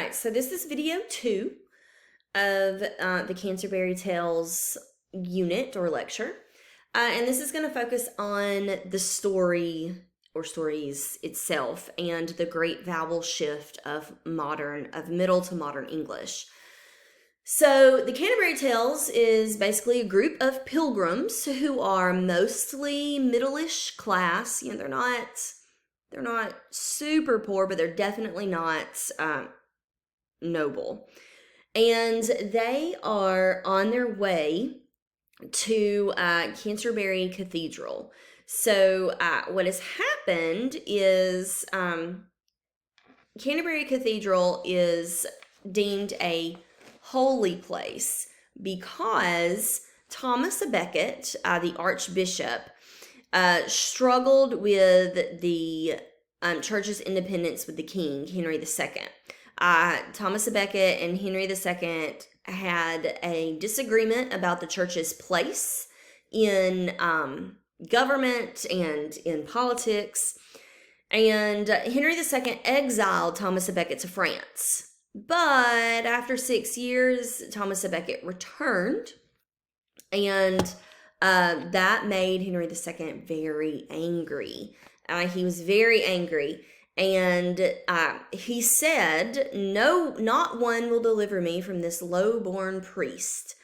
right, so this is video 2 of the Canterbury Tales unit or lecture. And this is going to focus on the story or stories itself and the great vowel shift of middle to modern English. So the Canterbury Tales is basically a group of pilgrims who are mostly middle-ish class. You know, they're not super poor, but they're definitely not noble. And they are on their way to Canterbury Cathedral. So what has happened is Canterbury Cathedral is deemed a holy place because Thomas à Becket, the Archbishop, struggled with the church's independence with the king, Henry II. Thomas à Becket and Henry II had a disagreement about the church's place in government and in politics. And Henry II exiled Thomas à Becket to France. But after 6 years, Thomas à Becket returned, and that made Henry II very angry. He was very angry. And he said, "No, not one will deliver me from this low-born priest."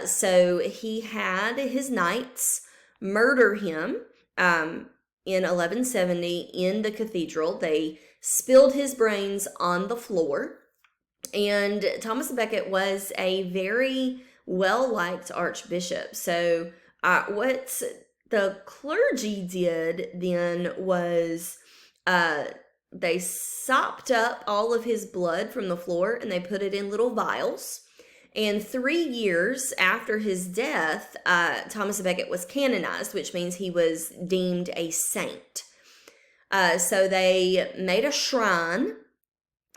So he had his knights murder him in 1170 in the cathedral. They spilled his brains on the floor. And Thomas à Becket was a very well-liked archbishop. So what the clergy did then was they sopped up all of his blood from the floor and they put it in little vials. And 3 years after his death, Thomas à Becket was canonized, which means he was deemed a saint. So they made a shrine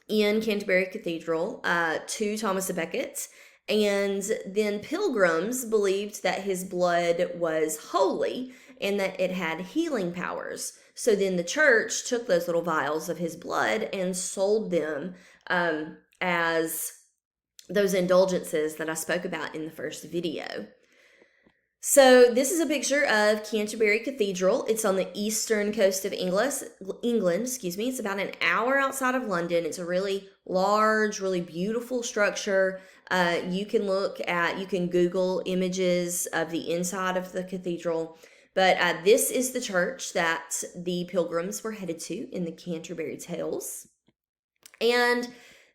in Canterbury Cathedral to Thomas à Becket. And then pilgrims believed that his blood was holy and that it had healing powers. So then the church took those little vials of his blood and sold them as those indulgences that I spoke about in the first video. So this is a picture of Canterbury Cathedral. It's on the eastern coast of England. It's about an hour outside of London. It's a really large, really beautiful structure. You can Google images of the inside of the cathedral. But this is the church that the pilgrims were headed to in the Canterbury Tales. And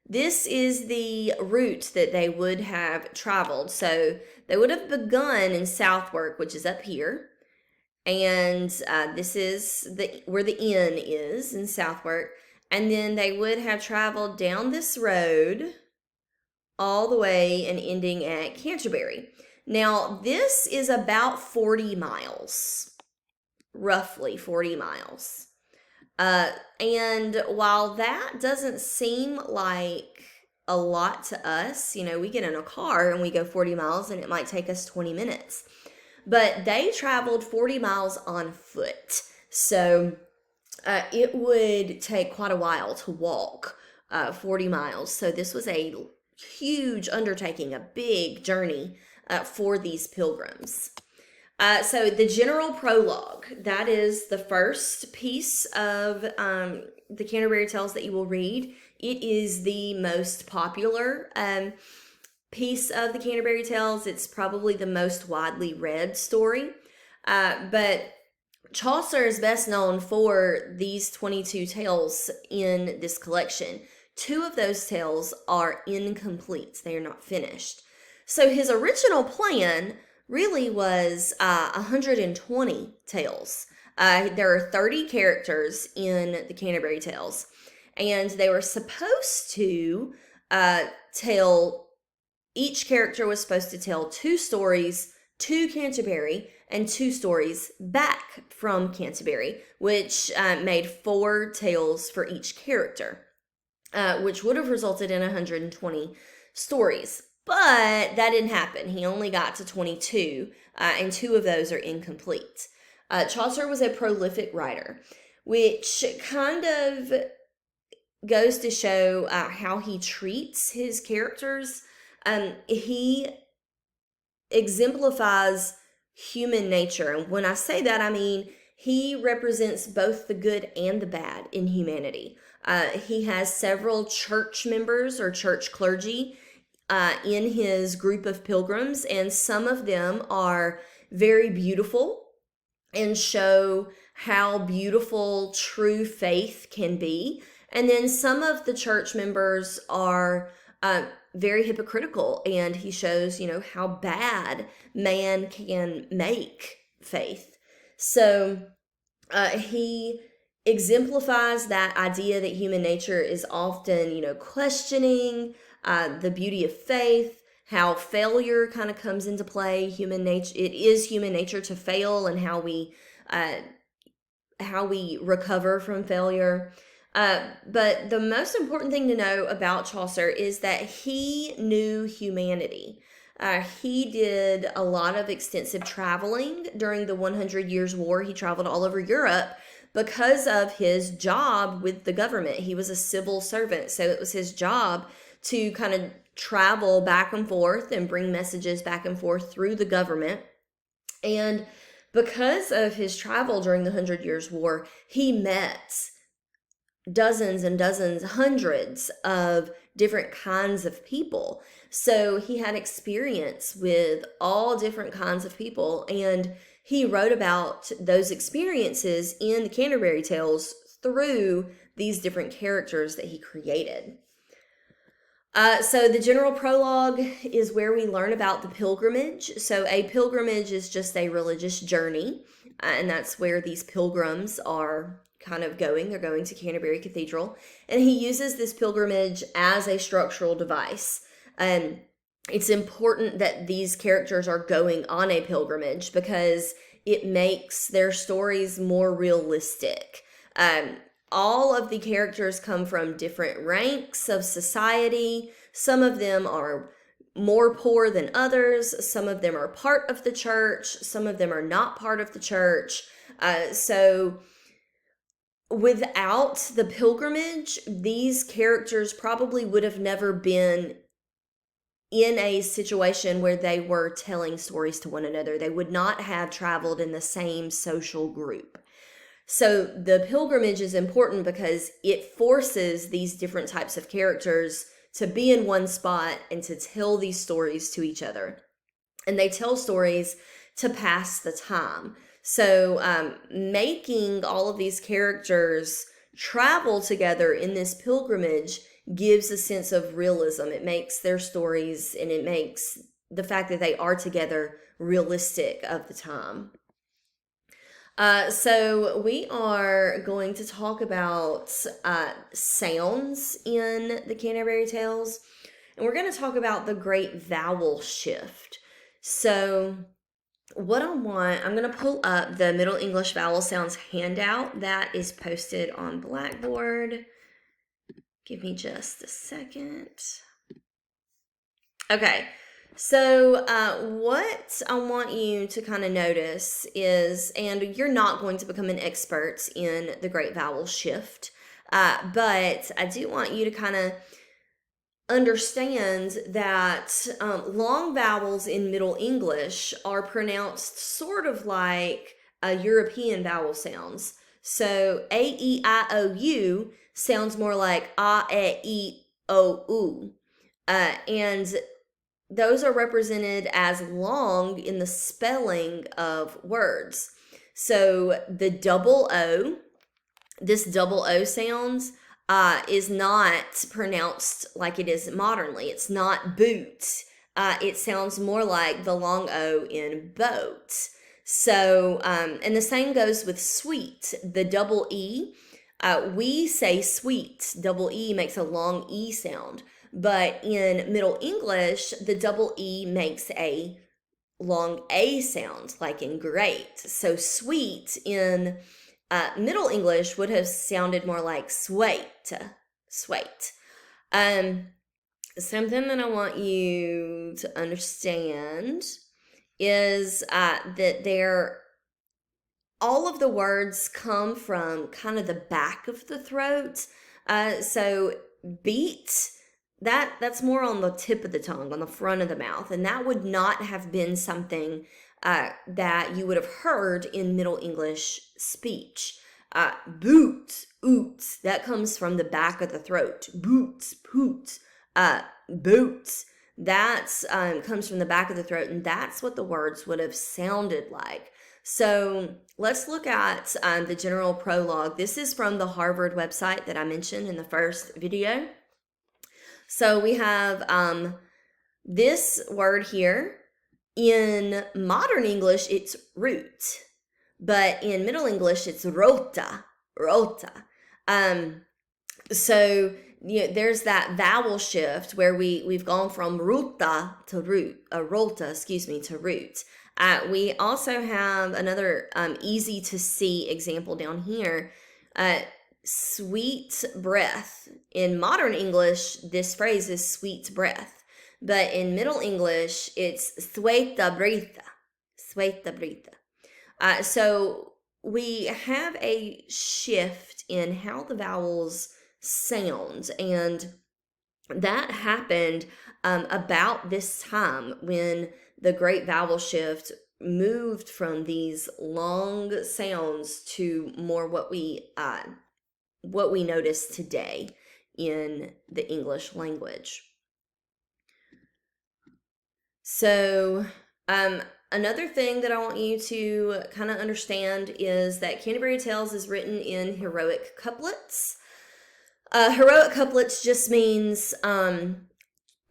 this is the route that they would have traveled. So they would have begun in Southwark, which is up here. And this is where the inn is in Southwark. And then they would have traveled down this road all the way and ending at Canterbury. Now, this is about 40 miles, roughly 40 miles. And while that doesn't seem like a lot to us, you know, we get in a car and we go 40 miles and it might take us 20 minutes. But they traveled 40 miles on foot. So it would take quite a while to walk 40 miles. So this was a huge undertaking, a big journey for these pilgrims. So the general prologue, that is the first piece of the Canterbury Tales that you will read. It is the most popular piece of the Canterbury Tales. It's probably the most widely read story. But Chaucer is best known for these 22 tales in this collection. 2 of those tales are incomplete. They are not finished. So his original plan really was 120 tales. There are 30 characters in the Canterbury Tales, and they were supposed to each character was supposed to tell 2 stories to Canterbury and 2 stories back from Canterbury, which made 4 tales for each character, which would have resulted in 120 stories. But that didn't happen. He only got to 22, and 2 of those are incomplete. Chaucer was a prolific writer, which kind of goes to show how he treats his characters. He exemplifies human nature. And when I say that, I mean he represents both the good and the bad in humanity. He has several church members or church clergy in his group of pilgrims, and some of them are very beautiful and show how beautiful true faith can be. And then some of the church members are very hypocritical, and he shows, how bad man can make faith. So he exemplifies that idea that human nature is often, questioning the beauty of faith, how failure kind of comes into play. Human nature, it is human nature to fail, and uh, how we recover from failure. But the most important thing to know about Chaucer is that he knew humanity. He did a lot of extensive traveling during the 100 Years' War. He traveled all over Europe because of his job with the government. He was a civil servant, so it was his job to kind of travel back and forth and bring messages back and forth through the government. And because of his travel during the 100 Years' War, he met dozens and dozens, hundreds of different kinds of people. So he had experience with all different kinds of people, and he wrote about those experiences in the Canterbury Tales through these different characters that he created. So the general prologue is where we learn about the pilgrimage. So a pilgrimage is just a religious journey, and that's where these pilgrims are kind of going. They're going to Canterbury Cathedral, and he uses this pilgrimage as a structural device. And it's important that these characters are going on a pilgrimage because it makes their stories more realistic. All of the characters come from different ranks of society. Some of them are more poor than others. Some of them are part of the church. Some of them are not part of the church. So without the pilgrimage, these characters probably would have never been in a situation where they were telling stories to one another. They would not have traveled in the same social group. So the pilgrimage is important because it forces these different types of characters to be in one spot and to tell these stories to each other. And they tell stories to pass the time. So making all of these characters travel together in this pilgrimage gives a sense of realism. It makes their stories, and it makes the fact that they are together realistic of the time. So we are going to talk about sounds in the Canterbury Tales, and we're going to talk about the great vowel shift. So what I'm going to pull up the Middle English Vowel Sounds handout that is posted on Blackboard. Give me just a second. Okay. So what I want you to kind of notice is, and you're not going to become an expert in the great vowel shift, but I do want you to kind of understand that long vowels in Middle English are pronounced sort of like European vowel sounds. So A, E, I, O, U sounds more like A, E, O, U. And those are represented as long in the spelling of words. So the double O, this double O sound is not pronounced like it is modernly. It's not boot. It sounds more like the long O in boat. So, and the same goes with sweet. The double E, we say sweet. Double E makes a long E sound. But in Middle English, the double E makes a long A sound, like in great. So sweet in Middle English would have sounded more like swait. Swait. Something that I want you to understand is that all of the words come from kind of the back of the throat. So beat, that's more on the tip of the tongue, on the front of the mouth, and that would not have been something that you would have heard in Middle English speech. Boot, oot, that comes from the back of the throat. Boots, poot, boots. That's comes from the back of the throat, and that's what the words would have sounded like. So let's look at the general prologue. This is from the Harvard website that I mentioned in the first video. So we have this word here. In modern English, it's root, but in Middle English, it's rota, rota. So there's that vowel shift where we've gone from ruta to root, rota, to root. We also have another easy to see example down here. Sweet breath. In modern English, this phrase is sweet breath. But in Middle English, it's sueta brita. Sueta brita. So we have a shift in how the vowels sound, and that happened about this time when the great vowel shift moved from these long sounds to more what we notice today in the English language. So another thing that I want you to kind of understand is that Canterbury Tales is written in heroic couplets. Heroic couplets just means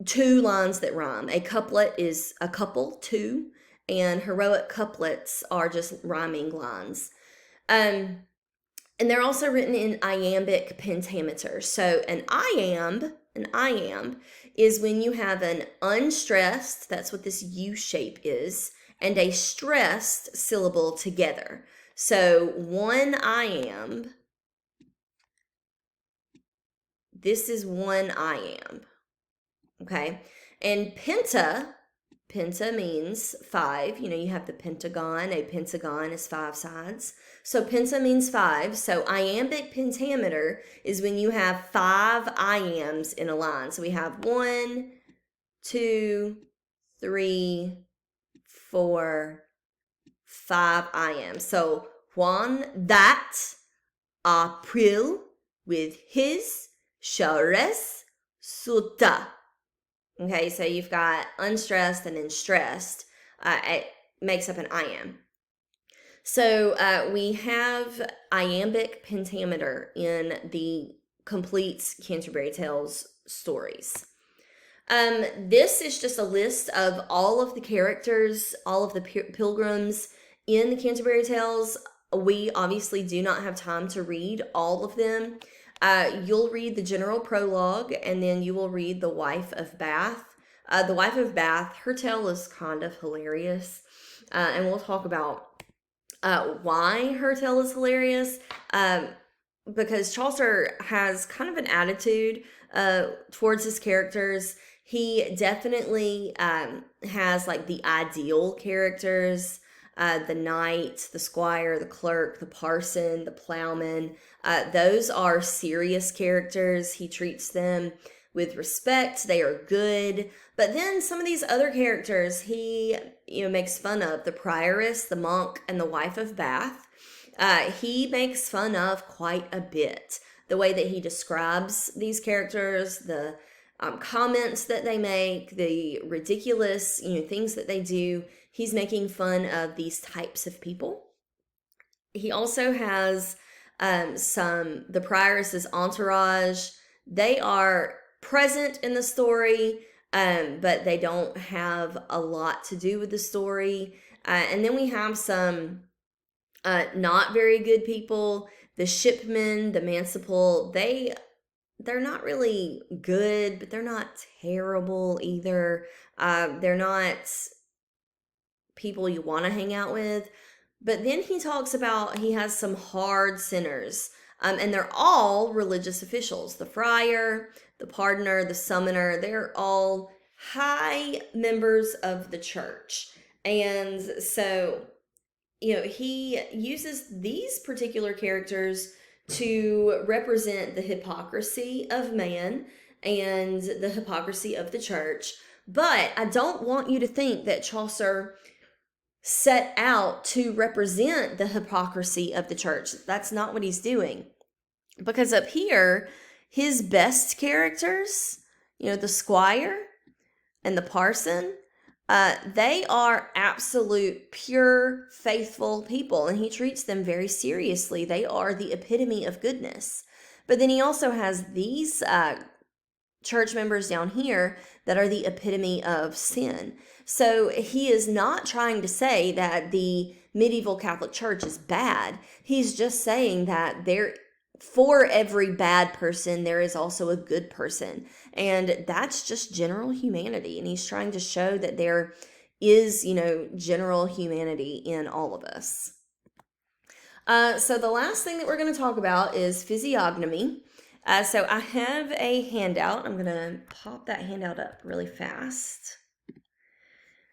two lines that rhyme. A couplet is a couple, two, and heroic couplets are just rhyming lines. And they're also written in iambic pentameter. So an iamb is when you have an unstressed, that's what this U shape is, and a stressed syllable together. So one iamb, this is one iamb, okay? And penta means five. You have the pentagon. A pentagon is 5 sides. So penta means 5. So iambic pentameter is when you have 5 iambs in a line. So we have 1, 2, 3, 4, 5 iambs. So Juan that April with his Charles suta. Okay, so you've got unstressed and then stressed. It makes up an iamb. So we have iambic pentameter in the complete Canterbury Tales stories. This is just a list of all of the characters, all of the pilgrims in the Canterbury Tales. We obviously do not have time to read all of them. You'll read the general prologue, and then you will read The Wife of Bath. The Wife of Bath, her tale is kind of hilarious, and we'll talk about why her tale is hilarious, because Chaucer has kind of an attitude towards his characters. He definitely has like the ideal characters, the knight, the squire, the clerk, the parson, the plowman. Those are serious characters. He treats them with respect. They are good. But then some of these other characters he makes fun of. The prioress, the monk, and the wife of Bath. He makes fun of quite a bit. The way that he describes these characters, the comments that they make, the ridiculous things that they do. He's making fun of these types of people. He also has the prioress's entourage. They are present in the story, but they don't have a lot to do with the story. And then we have some not very good people. The shipmen, the manciple, they're not really good, but they're not terrible either. They're not people you want to hang out with. But then he talks about he has some hard sinners, and they're all religious officials. The friar, the pardoner, the summoner, they're all high members of the church. And so, he uses these particular characters to represent the hypocrisy of man and the hypocrisy of the church. But I don't want you to think that Chaucer set out to represent the hypocrisy of the church. That's not what he's doing. Because up here, his best characters, the squire and the parson, they are absolute, pure, faithful people, and he treats them very seriously. They are the epitome of goodness. But then he also has these church members down here that are the epitome of sin. So he is not trying to say that the medieval Catholic Church is bad. He's just saying that for every bad person, there is also a good person. And that's just general humanity. And he's trying to show that there is, general humanity in all of us. So the last thing that we're going to talk about is physiognomy. So I have a handout. I'm going to pop that handout up really fast.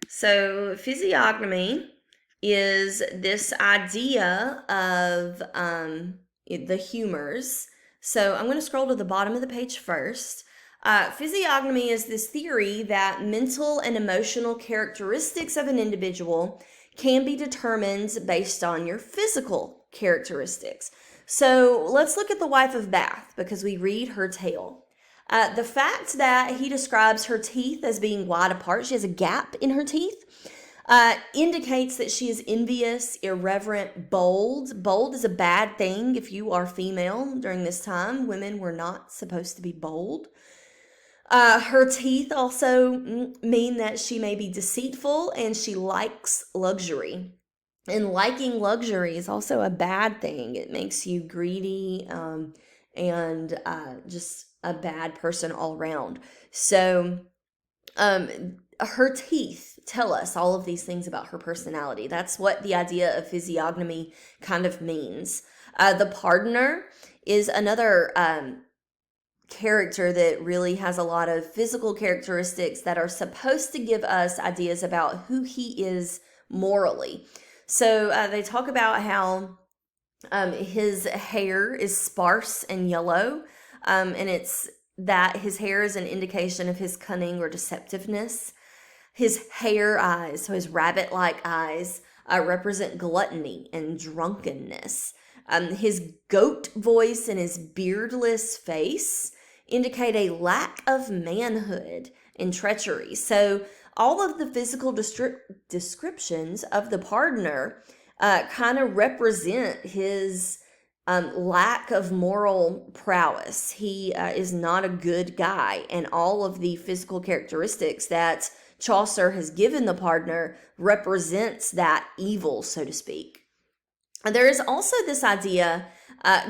So physiognomy is this idea of the humors. So I'm going to scroll to the bottom of the page first. Physiognomy is this theory that mental and emotional characteristics of an individual can be determined based on your physical characteristics. So let's look at the wife of Bath, because we read her tale. The fact that he describes her teeth as being wide apart, she has a gap in her teeth, indicates that she is envious, irreverent, bold. Bold is a bad thing if you are female during this time. Women were not supposed to be bold. Her teeth also mean that she may be deceitful and she likes luxury. And liking luxury is also a bad thing. It makes you greedy and just a bad person all around. So her teeth tell us all of these things about her personality. That's what the idea of physiognomy kind of means. The pardoner is another character that really has a lot of physical characteristics that are supposed to give us ideas about who he is morally. So they talk about how his hair is sparse and yellow, and it's that his hair is an indication of his cunning or deceptiveness. His hare eyes, so his rabbit-like eyes, represent gluttony and drunkenness. His goat voice and his beardless face indicate a lack of manhood and treachery. So all of the physical descriptions of the pardoner kind of represent his lack of moral prowess. He is not a good guy, and all of the physical characteristics that Chaucer has given the pardoner represents that evil, so to speak. There is also this idea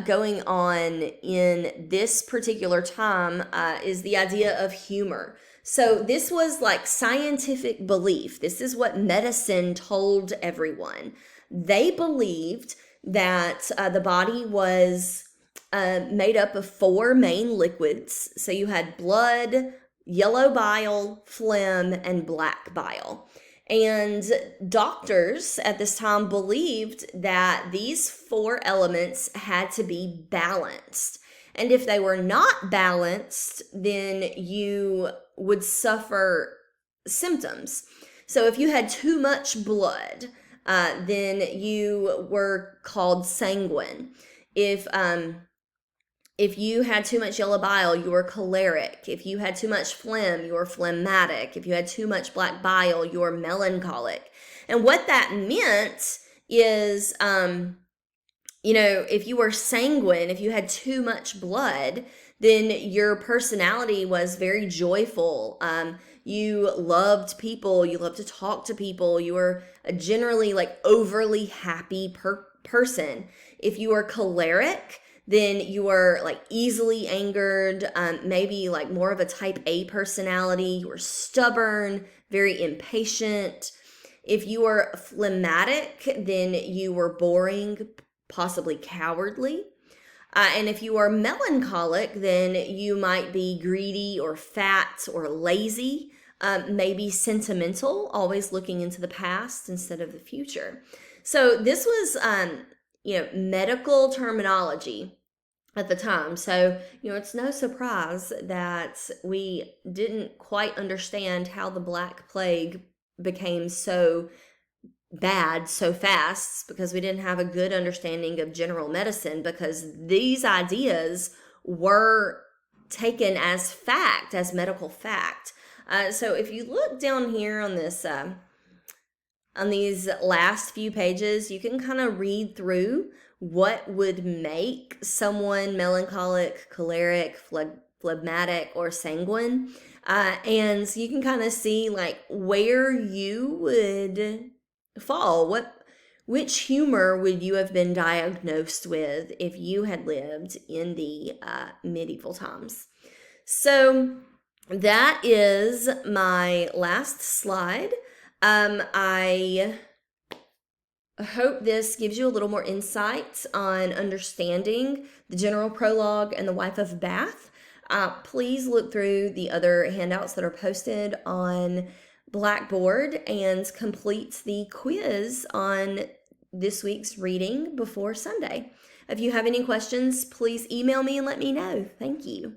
going on in this particular time is the idea of humor. So this was like scientific belief. This is what medicine told everyone. They believed that the body was made up of 4 main liquids. So you had blood, yellow bile, phlegm, and black bile. And doctors at this time believed that these 4 elements had to be balanced. And if they were not balanced, then you would suffer symptoms. So if you had too much blood, then you were called sanguine. If you had too much yellow bile, you were choleric. If you had too much phlegm, you were phlegmatic. If you had too much black bile, you were melancholic. And what that meant is, if you were sanguine, if you had too much blood, then your personality was very joyful. You loved people. You loved to talk to people. You were a generally overly happy person. If you were choleric, then you were easily angered, maybe more of a type A personality. You were stubborn, very impatient. If you were phlegmatic, then you were boring, possibly cowardly. And if you are melancholic, then you might be greedy or fat or lazy, maybe sentimental, always looking into the past instead of the future. So this was, medical terminology at the time. So, it's no surprise that we didn't quite understand how the Black Plague became so bad so fast, because we didn't have a good understanding of general medicine, because these ideas were taken as fact, as medical fact. So if you look down here on this, on these last few pages, you can kind of read through what would make someone melancholic, choleric, phlegmatic, or sanguine. And you can kind of see like where you would fall. Which humor would you have been diagnosed with if you had lived in the medieval times? So that is my last slide. I hope this gives you a little more insight on understanding the general prologue and the Wife of Bath. Please look through the other handouts that are posted on Blackboard and complete the quiz on this week's reading before Sunday. If you have any questions, please email me and let me know. Thank you.